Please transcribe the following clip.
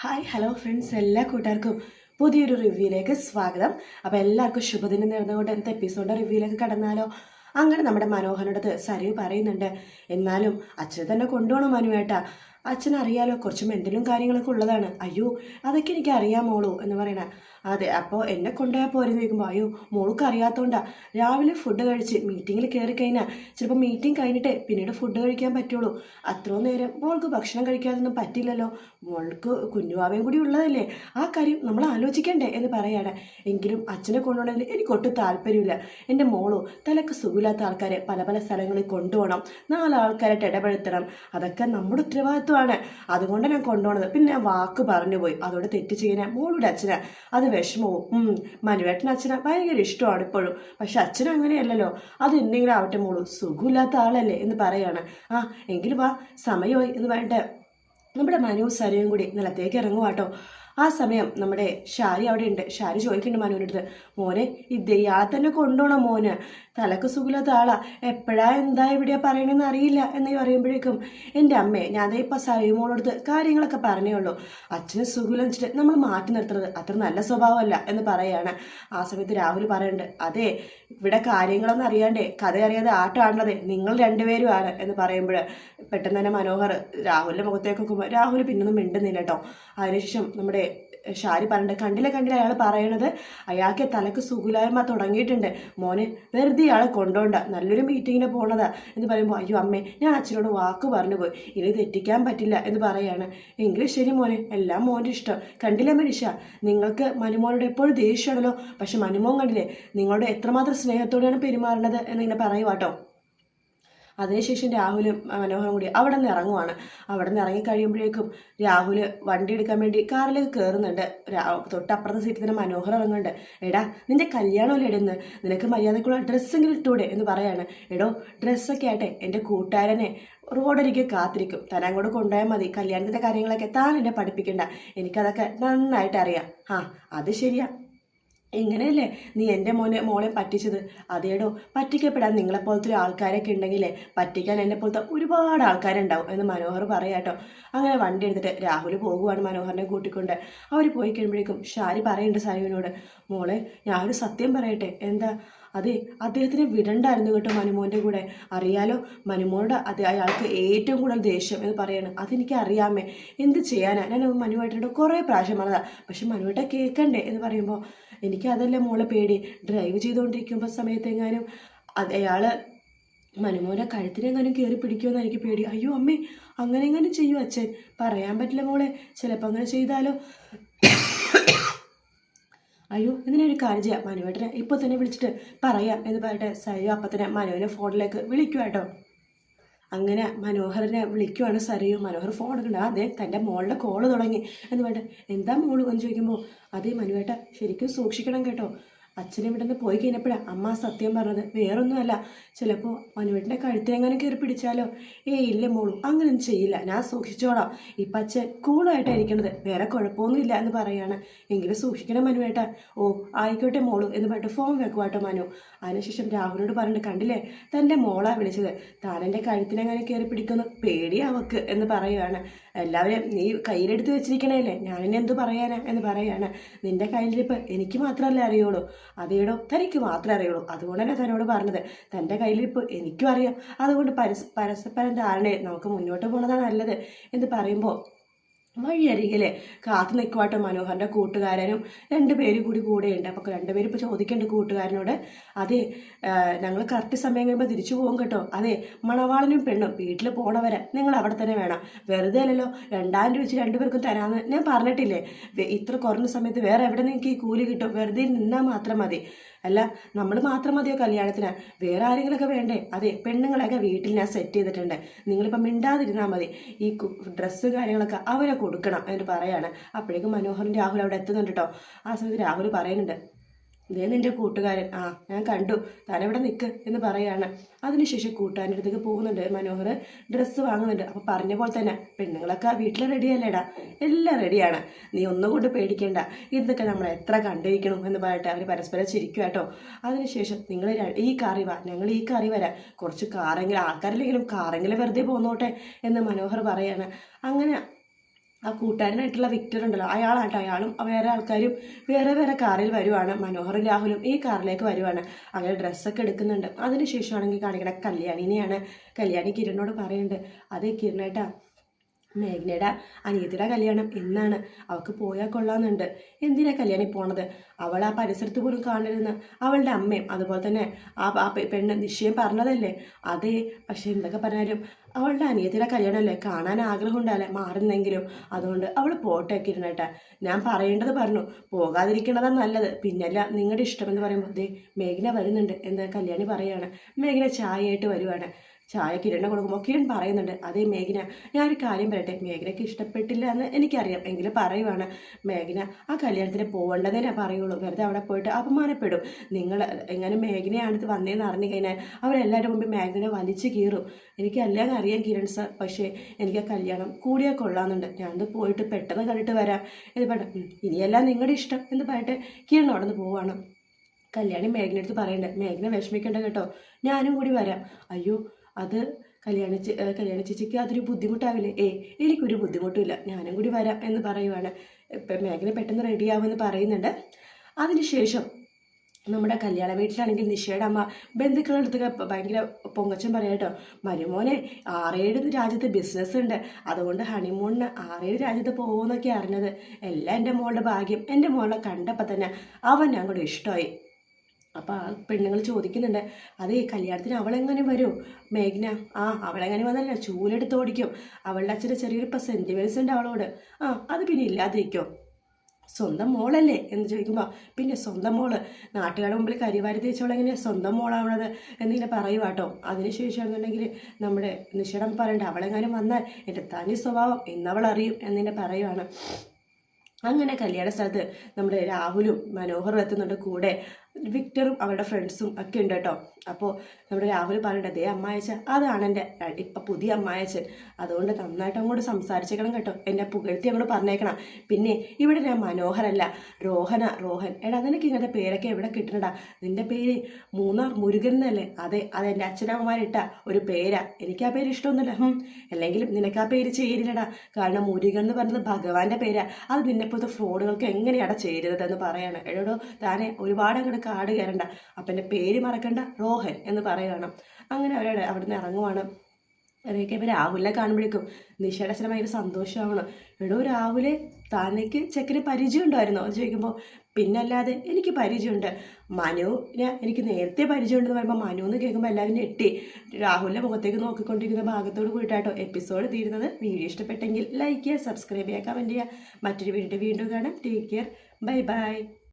Hi hello friends, എല്ലാ കൂട്ടുകാർക്കും പുതിയൊരു റിവ്യൂയിലേക്ക് സ്വാഗതം. അപ്പോൾ എല്ലാവർക്കും ശുഭദിനം നേർന്നുകൊണ്ട് ഇന്നത്തെ എപ്പിസോഡിൻ്റെ റിവ്യൂയിലേക്ക് കടന്നാലോ? അങ്ങനെ നമ്മുടെ മനോഹരനടുത്ത് സരയു പറയുന്നുണ്ട്, എന്നാലും അച്ഛനെ തന്നെ കൊണ്ടുപോകണം മനുവേട്ടാ. അച്ഛനറിയാലോ കുറച്ച് മെൻ്റലും കാര്യങ്ങളൊക്കെ ഉള്ളതാണ്. അയ്യോ അതൊക്കെ എനിക്ക് അറിയാം മോളൂ എന്ന് പറയണേ. അതെ, അപ്പോൾ എന്നെ കൊണ്ടുപോയാൽ പോരെന്ന് ചോദിക്കുമ്പോൾ അയ്യോ മോൾക്ക് അറിയാത്തതുകൊണ്ടാ. രാവിലെ ഫുഡ് കഴിച്ച് മീറ്റിങ്ങിൽ കയറി കഴിഞ്ഞാൽ ചിലപ്പോൾ മീറ്റിംഗ് കഴിഞ്ഞിട്ട് പിന്നീട് ഫുഡ് കഴിക്കാൻ പറ്റുള്ളൂ. അത്രയും നേരം മോൾക്ക് ഭക്ഷണം കഴിക്കാതൊന്നും പറ്റില്ലല്ലോ. മോൾക്ക് കുഞ്ഞുവാവയും കൂടി ഉള്ളതല്ലേ, ആ കാര്യം നമ്മൾ ആലോചിക്കണ്ടേ എന്ന് പറയാണ്. എങ്കിലും അച്ഛനെ കൊണ്ടുപോകണമെങ്കിൽ എനിക്ക് ഒട്ടും താല്പര്യമില്ല. എൻ്റെ മോളോ തലക്ക് സുഖമില്ലാത്ത ആൾക്കാരെ പല പല സ്ഥലങ്ങളിൽ കൊണ്ടുപോകണം, 4 ആൾക്കാരായിട്ട് ഇടപെടുത്തണം, അതൊക്കെ നമ്മുടെ ഉത്തരവാദിത്വമാണ്. അതുകൊണ്ട് ഞാൻ കൊണ്ടുപോകണത്. പിന്നെ വാക്ക് പറഞ്ഞു പോയി, അതോടെ തെറ്റ് ചെയ്യാൻ മോളുടെ അച്ഛനാ അത് വിഷമവും. മനുവേട്ടന് അച്ഛനെ ഭയങ്കര ഇഷ്ടമാണ് ഇപ്പോഴും. പക്ഷെ അച്ഛനും അങ്ങനെയല്ലല്ലോ. അത് എന്തെങ്കിലും ആവട്ടെ മോളൂ, സുഖമില്ലാത്ത ആളല്ലേ എന്ന് പറയാണ്. എങ്കിലും വാ, സമയമായി എന്ന് പറഞ്ഞിട്ട് നമ്മുടെ മനു സരയും കൂടി നിലത്തേക്ക് ഇറങ്ങുവാട്ടോ. ആ സമയം നമ്മുടെ ഷാരി അവിടെ ഉണ്ട്. ഷാരി ചോദിക്കുന്നുണ്ട് മനുവിൻ്റെ അടുത്ത്, മോനെ ഇയാളെ തന്നെ കൊണ്ടുപോകണം, മോന് തലക്ക് സുഖമില്ലാത്ത ആളാ, എപ്പോഴാ എന്താ എവിടെയാ പറയണമെന്ന് അറിയില്ല എന്ന് പറയുമ്പോഴേക്കും എൻ്റെ അമ്മേ, ഞാൻ അതേ ഇപ്പം സരയുമോളടുത്ത് കാര്യങ്ങളൊക്കെ പറഞ്ഞേ ഉള്ളൂ. അച്ഛന് സുഖമില്ല വെച്ചിട്ട് നമ്മൾ മാറ്റി നിർത്തുന്നത് അത്ര നല്ല സ്വഭാവമല്ല എന്ന് പറയാണ്. ആ സമയത്ത് രാഹുൽ പറയുന്നുണ്ട്, അതെ ഇവിടെ കാര്യങ്ങളൊന്നും അറിയാണ്ടേ കഥ അറിയാതെ ആട്ടമാണത് നിങ്ങൾ രണ്ടുപേരും ആണ് എന്ന് പറയുമ്പോൾ പെട്ടെന്ന് തന്നെ മനോഹർ രാഹുലിൻ്റെ മുഖത്തേക്ക് നോക്കുമ്പോൾ രാഹുൽ പിന്നൊന്നും മിണ്ടുന്നില്ല കേട്ടോ. അതിനുശേഷം നമ്മുടെ ഷാരി പറഞ്ഞിട്ട്, കണ്ടില്ല അയാൾ പറയണത് അയാൾക്ക് തലക്ക് സുഖമില്ലായ്മ തുടങ്ങിയിട്ടുണ്ട്, മോനെ വെറുതെ ഇയാളെ കൊണ്ടോണ്ട, നല്ലൊരു മീറ്റിങ്ങിന് പോണതാ എന്ന് പറയുമ്പോൾ അയ്യോ അമ്മേ ഞാൻ അച്ഛനോട് വാക്ക് പറഞ്ഞു പോയി, ഇനി തെറ്റിക്കാൻ പറ്റില്ല എന്ന് പറയാണ്. എങ്കിലും ശരി മോനെ, എല്ലാം മോൻ്റെ ഇഷ്ടം. കണ്ടില്ലേ മനുഷ്യ, നിങ്ങൾക്ക് മനുമോനോട് എപ്പോഴും ദേഷ്യമാണല്ലോ, പക്ഷെ മനുമോൻ കണ്ടില്ലേ നിങ്ങളോട് എത്രമാത്രം സ്നേഹത്തോടെയാണ് പെരുമാറുന്നത് എന്നിങ്ങനെ പറയുവാട്ടോ. അതിനുശേഷം രാഹുലും മനോഹരം കൂടി അവിടെ നിന്ന് ഇറങ്ങുവാണ്. അവിടെ നിന്ന് ഇറങ്ങിക്കഴിയുമ്പോഴേക്കും രാഹുൽ വണ്ടി എടുക്കാൻ വേണ്ടി കാറിലേക്ക് കയറുന്നുണ്ട്. തൊട്ടപ്പുറത്തെ സീറ്റിൽ തന്നെ മനോഹരം ഇറങ്ങുന്നുണ്ട്. എടാ നിന്റെ കല്യാണമല്ലേ ഇടുന്ന്, നിനക്ക് മര്യാദക്കുള്ള ഡ്രസ്സെങ്കിലും ഇട്ടൂടെ എന്ന് പറയാണ്. എടോ ഡ്രസ്സൊക്കെ ആട്ടെ എൻ്റെ കൂട്ടുകാരനെ റോഡരികെ കാത്തിരിക്കും, താൻ അങ്ങോട്ട് കൊണ്ടുപോയാൽ മതി, കല്യാണത്തിൻ്റെ കാര്യങ്ങളൊക്കെ താൻ എന്നെ പഠിപ്പിക്കണ്ട, എനിക്കതൊക്കെ നന്നായിട്ട് അറിയാം. അത് ശരിയാ, ഇങ്ങനെയല്ലേ നീ എൻ്റെ മോളെ പറ്റിച്ചത്? അതേടോ, പറ്റിക്കപ്പെടാൻ നിങ്ങളെപ്പോലത്തെ ഒരു ആൾക്കാരൊക്കെ ഉണ്ടെങ്കിലേ പറ്റിക്കാൻ എന്നെ പോലത്തെ ഒരുപാട് ആൾക്കാരുണ്ടാവും എന്ന് മനോഹർ പറയാട്ടോ. അങ്ങനെ വണ്ടി എടുത്തിട്ട് രാഹുൽ പോകുവാണ് മനോഹറിനെ കൂട്ടിക്കൊണ്ട്. അവർ പോയി കഴിയുമ്പോഴേക്കും ഷാരി പറയുന്നുണ്ട് സയുവിനോട്, മോളെ ഞാനൊരു സത്യം പറയട്ടെ. എന്താ? അതെ, അദ്ദേഹത്തിന് വിടണ്ടായിരുന്നു കേട്ടോ മനുമോൻ്റെ കൂടെ. അറിയാലോ മനുമോനോട് അയാൾക്ക് ഏറ്റവും കൂടുതൽ ദേഷ്യം എന്ന് പറയണം. അതെനിക്ക് അറിയാമേ, എന്ത് ചെയ്യാനാ, ഞാൻ മനുവായിട്ടോട് കുറേ പ്രാവശ്യം പറഞ്ഞതാ, പക്ഷെ മനുവായിട്ട കേൾക്കണ്ടേ എന്ന് പറയുമ്പോൾ എനിക്ക് അതല്ലേ മോളെ പേടി. ഡ്രൈവ് ചെയ്തുകൊണ്ടിരിക്കുമ്പോൾ സമയത്തെങ്ങാനും അയാൾ മനുമോനെ കഴുത്തിനെങ്ങാനും കയറി പിടിക്കുമെന്ന് എനിക്ക് പേടി. അയ്യോ അമ്മേ, അങ്ങനെ എങ്ങാനും ചെയ്യൂ അച്ഛൻ? പറയാൻ പറ്റില്ല മോളെ, ചിലപ്പോൾ അങ്ങനെ ചെയ്താലോ. അയ്യോ ഇതിനൊരു കാര്യം ചെയ്യാം, മനുവേട്ടനെ ഇപ്പോൾ തന്നെ വിളിച്ചിട്ട് പറയാം എന്ന് പറഞ്ഞിട്ട് സരയു അപ്പം തന്നെ മനുവിനെ ഫോണിലേക്ക് വിളിക്കുക കേട്ടോ. അങ്ങനെ മനോഹരനെ വിളിക്കുവാണ് സരയു. മനോഹർ ഫോൺ എടുക്കണ്ട, അതെ തൻ്റെ മോളുടെ കോള് തുടങ്ങി എന്ന് പറഞ്ഞിട്ട്, എന്താ മോള് എന്ന് ചോദിക്കുമ്പോൾ, അതേ മനുവേട്ട ശരിക്കും സൂക്ഷിക്കണം കേട്ടോ, അച്ഛനെ ഇവിടെ നിന്ന് പോയി കഴിഞ്ഞപ്പോഴാണ് അമ്മ സത്യം പറഞ്ഞത്, വേറൊന്നുമല്ല, ചിലപ്പോൾ മനുവേട്ടൻ്റെ കഴുത്തിനെങ്ങനെ കയറി പിടിച്ചാലോ. ഇല്ല മോളും അങ്ങനെയൊന്നും ചെയ്യില്ല, ഞാൻ സൂക്ഷിച്ചോളാം, ഇപ്പം അച്ഛൻ കൂളായിട്ടായിരിക്കണത്, വേറെ കുഴപ്പമൊന്നുമില്ല എന്ന് പറയാണ്. എങ്കിലും സൂക്ഷിക്കണം മനുവേട്ട. ആയിക്കോട്ടെ മോളു എന്ന് പറഞ്ഞിട്ട് ഫോൺ വെക്കുവാട്ടോ മനു. അതിനുശേഷം രാഹുലിനോട് പറഞ്ഞിട്ട്, കണ്ടില്ലേ തൻ്റെ മോളാ വിളിച്ചത്, താൻ എൻ്റെ കഴുത്തിനെങ്ങനെ കയറി പിടിക്കുന്നു, പേടിയാവക്ക് എന്ന് പറയുകയാണ്. എല്ലാവരും നീ കയ്യിലെടുത്ത് വെച്ചിരിക്കണേല്ലേ, ഞാനിനി എന്ത് പറയാനാ എന്ന് പറയാണ്. നിൻ്റെ കയ്യിലിരിപ്പ് എനിക്ക് മാത്രമല്ലേ അറിയുള്ളൂ. അതേടോ തനിക്ക് മാത്രമേ അറിയുള്ളൂ, അതുകൊണ്ട് തന്നെ തന്നോട് പറഞ്ഞത്, തൻ്റെ കയ്യിലിരിപ്പ് എനിക്കും അറിയാം, അതുകൊണ്ട് പരസ്പരം ധാരണയിൽ നമുക്ക് മുന്നോട്ട് പോകുന്നതാണ് നല്ലത് എന്ന് പറയുമ്പോൾ വഴിയരികിലെ കാത്തു നിൽക്കുവാട്ടോ മനോഹറിൻ്റെ കൂട്ടുകാരനും 2 പേരും കൂടെയുണ്ട്. അപ്പോൾ 2 പേരും ഇപ്പോൾ ചോദിക്കുന്നുണ്ട് കൂട്ടുകാരനോട്, അതെ ഞങ്ങൾ കറക്റ്റ് സമയം കഴിയുമ്പോൾ തിരിച്ചു പോകും കേട്ടോ, അതെ മണവാളനും പെണ്ണും വീട്ടിൽ പോണവരെ നിങ്ങൾ അവിടെ തന്നെ വേണം, വെറുതെ അല്ലല്ലോ 2000 രൂപ വെച്ച് 2 പേർക്കും തരാമെന്ന് ഞാൻ പറഞ്ഞിട്ടില്ലേ, ഇത്ര കുറഞ്ഞ സമയത്ത് വേറെ എവിടെ നിങ്ങൾക്ക് ഈ കൂലി കിട്ടും, വെറുതെ നിന്നാൽ മാത്രം മതി. അല്ല നമ്മൾ മാത്രം മതിയോ കല്യാണത്തിന്, വേറെ ആരെങ്കിലുമൊക്കെ വേണ്ടേ? അതെ പെണ്ണുങ്ങളെയൊക്കെ വീട്ടിൽ ഞാൻ സെറ്റ് ചെയ്തിട്ടുണ്ട്, നിങ്ങളിപ്പം മിണ്ടാതിരുന്നാൽ മതി, ഈ ഡ്രസ്സ് കാര്യങ്ങളൊക്കെ അവരെ കൊടുക്കണം എന്ന് പറയാണ്. അപ്പോഴേക്കും മനോഹറും രാഹുൽ അവിടെ എത്തുന്നുണ്ട് കേട്ടോ. ആ സമയത്ത് രാഹുൽ പറയുന്നുണ്ട്, ഇതേ നിൻ്റെ കൂട്ടുകാരൻ, ഞാൻ കണ്ടു, താനെവിടെ നിൽക്ക് എന്ന് പറയാണ്. അതിനുശേഷം കൂട്ടുകാരൻ്റെ അടുത്തേക്ക് പോകുന്നുണ്ട് മനോഹർ, ഡ്രസ്സ് വാങ്ങുന്നുണ്ട്. അപ്പോൾ പറഞ്ഞ പോലെ തന്നെ പെണ്ണുങ്ങളൊക്കെ വീട്ടിൽ റെഡിയല്ലേടാ, എല്ലാം റെഡിയാണ്, നീ ഒന്നും കൊണ്ട് പേടിക്കേണ്ട, ഇതൊക്കെ നമ്മൾ എത്ര കണ്ടിരിക്കണം എന്ന് പറഞ്ഞിട്ട് അവർ പരസ്പരം ചിരിക്കുക കേട്ടോ. അതിനുശേഷം നിങ്ങൾ ഈ കാറി വാ, ഞങ്ങൾ ഈ കാറി വരാം, കുറച്ച് കാറെങ്കിലും ആൾക്കാരില്ലെങ്കിലും കാറെങ്കിലും വെറുതെ പോന്നോട്ടെ എന്ന് മനോഹർ പറയാണ്. അങ്ങനെ ആ കൂട്ടുകാരനായിട്ടുള്ള വിക്ടർ ഉണ്ടല്ലോ, അയാളാട്ടോ, അയാളും വേറെ ആൾക്കാരും വേറെ വേറെ കാറിൽ വരുവാണ്. മനോഹറും രാഹുലും ഈ കാറിലേക്ക് വരുവാണ്. അങ്ങനെ ഡ്രസ്സൊക്കെ എടുക്കുന്നുണ്ട്. അതിനുശേഷമാണെങ്കിൽ കാണിക്കണ കല്യാണിനെയാണ്. കല്യാണി കിരണിനോട് പറയുന്നുണ്ട്, അതേ കിരണേട്ടാ, മേഘ്നയുടെ അനിയത്തിയുടെ കല്യാണം ഇന്നാണ്, അവൾക്ക് പോയാൽ കൊള്ളാമെന്നുണ്ട്. എന്തിനാ കല്യാണി പോണത്? അവൾ ആ പരിസരത്ത് പോലും കാണരുതെന്ന് അവളുടെ അമ്മയും അതുപോലെ തന്നെ ആ പെണ്ണ് നിശ്ചയം പറഞ്ഞതല്ലേ? അതേ, പക്ഷെ എന്തൊക്കെ പറഞ്ഞാലും അവളുടെ അനിയത്തിയുടെ കല്യാണമല്ലേ, കാണാൻ ആഗ്രഹം ഉണ്ടാവില്ലേ മാറുന്നെങ്കിലും. അതുകൊണ്ട് അവൾ പോട്ടെ കിരണേട്ടാ, ഞാൻ പറയേണ്ടത് പറഞ്ഞു, പോകാതിരിക്കണതാണ് നല്ലത്. പിന്നല്ല നിങ്ങളുടെ ഇഷ്ടമെന്ന് പറയുമ്പോൾ ദേ മേഘ്ന വരുന്നുണ്ട് എന്ന് കല്യാണി പറയുകയാണ്. മേഘ്ന ചായയായിട്ട് വരുവാണ്. ചായ കിരണ് കൊടുക്കുമ്പോൾ കിരൺ പറയുന്നുണ്ട്, അതേ മേഘ്ന, ഞാനൊരു കാര്യം പറയട്ടെ, മേഘനയ്ക്ക് ഇഷ്ടപ്പെട്ടില്ല എന്ന് എനിക്കറിയാം, എങ്കിലും പറയുവാണ്. മേഘ്ന ആ കല്യാണത്തിന് പോകേണ്ടതേ പറയുള്ളൂ, വെറുതെ അവിടെ പോയിട്ട് അപമാനപ്പെടും. നിങ്ങൾ എങ്ങനെ മേഘനയാണ് ഇത് വന്നതെന്ന് അറിഞ്ഞു കഴിഞ്ഞാൽ അവരെല്ലാവരുടെ മുമ്പിൽ മേഘനെ വലിച്ചു കീറും. എനിക്കെല്ലാം അറിയാം കിരൺ സർ, പക്ഷേ എനിക്ക് ആ കല്യാണം കൂടിയാൽ കൊള്ളാമെന്നുണ്ട്. ഞാനത് പോയിട്ട് പെട്ടെന്ന് കണ്ടിട്ട് വരാം എന്ന് പറയട്ടെ. ഇനിയെല്ലാം നിങ്ങളുടെ ഇഷ്ടം എന്ന് പറയട്ടെ കിരൺ അവിടെ നിന്ന് പോവാണ്. കല്യാണി മേഘനടുത്ത് പറയണ്ടേ, മേഘന വിഷമിക്കണ്ട കേട്ടോ, ഞാനും കൂടി വരാം. അയ്യോ, അത് കല്യാണി ചേച്ചിക്ക് അതൊരു ബുദ്ധിമുട്ടാവില്ലേ? എനിക്കൊരു ബുദ്ധിമുട്ടില്ല, ഞാനും കൂടി വരാം എന്ന് പറയുവാണ്. ഇപ്പം മേഘന പെട്ടെന്ന് റെഡിയാവുമെന്ന് പറയുന്നുണ്ട്. അതിനുശേഷം നമ്മുടെ കല്യാണ വീട്ടിലാണെങ്കിൽ നിഷയുടെ അമ്മ ബന്ധുക്കളുടെ അടുത്തൊക്കെ ഭയങ്കര പൊങ്ങച്ചം പറയാട്ടോ, മരുമോനെ 6-7 രാജ്യത്ത് ബിസിനസ് ഉണ്ട്, അതുകൊണ്ട് ഹണിമൂണിന് 6-7 രാജ്യത്ത് പോകുമെന്നൊക്കെ അറിഞ്ഞത്. എല്ലാം എൻ്റെ മോളുടെ ഭാഗ്യം. എൻ്റെ മോളെ കണ്ടപ്പോൾ തന്നെ അവൻ ഞങ്ങളുടെ ഇഷ്ടമായി. അപ്പോൾ ആ പെണ്ണുങ്ങൾ ചോദിക്കുന്നുണ്ട്, അതേ കല്യാണത്തിന് അവളെങ്ങനെ വരും മേഘ്ന? അവളെങ്ങനെ വന്നല്ല, ചൂലെടുത്ത് ഓടിക്കും. അവളുടെ അച്ഛന് ചെറിയൊരു സെൻറ്റിമെൻറ്റ്സ് ഉണ്ട് അവളോട്. അത് പിന്നെ ഇല്ലാതിരിക്കും. സ്വന്തം മോളല്ലേ എന്ന് ചോദിക്കുമ്പോൾ, പിന്നെ സ്വന്തം മോള് നാട്ടുകാരുടെ മുമ്പിൽ കരിവാരി തേച്ചവളെങ്ങനെയാണ് സ്വന്തം മോളാവണത് എന്നിങ്ങനെ പറയുവാട്ടോ. അതിനുശേഷമാണെന്നുണ്ടെങ്കിൽ നമ്മുടെ നിഷേധം പറയണ്ട, അവളെങ്ങാനും വന്നാൽ എൻ്റെ തനി സ്വഭാവം എന്നവൾ അറിയും എന്നിങ്ങനെ പറയുവാണ്. അങ്ങനെ കല്യാണ സ്ഥലത്ത് നമ്മുടെ രാഹുലും മനോഹറും എത്തുന്നുണ്ട്. കൂടെ വിക്ടറും അവരുടെ ഫ്രണ്ട്സും ഒക്കെ ഉണ്ട് കേട്ടോ. അപ്പോൾ നമ്മുടെ രാഹുൽ പറയട്ടെ, ദേ അമ്മായച്ചൻ, അതാണ് എൻ്റെ ഇപ്പം പുതിയ അമ്മായച്ചൻ, അതുകൊണ്ട് നന്നായിട്ട് അങ്ങോട്ട് സംസാരിച്ചേക്കണം കേട്ടോ, എന്നെ പുകഴ്ത്തി അങ്ങോട്ട് പറഞ്ഞേക്കണം. പിന്നെ ഇവിടെ ഞാൻ മനോഹരല്ല, റോഹൻ. എടാ നിനക്ക് ഇങ്ങനത്തെ പേരൊക്കെ എവിടെ കിട്ടണടാ? നിൻ്റെ പേര് മൂന്നാർ മുരുകൻ എന്നല്ലേ? അതെൻ്റെ അച്ഛനമ്മമാരിട്ട ഒരു പേരാ, എനിക്ക് ആ പേര് ഇഷ്ടമൊന്നുമില്ല. അല്ലെങ്കിലും നിനക്ക് ആ പേര് ചേരില്ലടാ, കാരണം മുരുകൻ എന്ന് പറയുന്നത് ഭഗവാന്റെ പേരാ. അത് നിന്നെപ്പോഴത്തെ ഫ്രോഡുകൾക്ക് എങ്ങനെയാണ് ചേരുന്നതെന്ന് പറയാണ്. എടോ താനെ ഒരുപാട് അങ്ങോട്ട് കാട് കയറണ്ട, അപ്പം എൻ്റെ പേര് മറക്കണ്ട, റോഹൻ എന്ന് പറയുകയാണ്. അങ്ങനെ അവിടുന്ന് ഇറങ്ങുവാണ്. അതൊക്കെ ഇപ്പോൾ രാഹുലിനെ കാണുമ്പോഴേക്കും നിഷയുടെ അച്ഛനെ ഭയങ്കര സന്തോഷമാണ്. എടോ രാഹുലെ, താനേക്ക് ചെക്കന് പരിചയം ഉണ്ടായിരുന്നോ എന്ന് ചോദിക്കുമ്പോൾ, പിന്നല്ലാതെ എനിക്ക് പരിചയമുണ്ട്, മനുവിനെ എനിക്ക് നേരത്തെ പരിചയമുണ്ടെന്ന് പറയുമ്പോൾ മനു എന്ന് കേൾക്കുമ്പോൾ എല്ലാവരും ഞെട്ടി. രാഹുലിൻ്റെ മുഖത്തേക്ക് നോക്കിക്കൊണ്ടിരിക്കുന്ന ഭാഗത്തോട് കൂടിയിട്ടാട്ടോ എപ്പിസോഡ് തീരുന്നത്. വീഡിയോ ഇഷ്ടപ്പെട്ടെങ്കിൽ ലൈക്ക് ചെയ്യുക, സബ്സ്ക്രൈബ് ചെയ്യുക, കമൻറ്റ് ചെയ്യുക. മറ്റൊരു വീഡിയോ വീണ്ടും കാണാം. Take care, bye bye.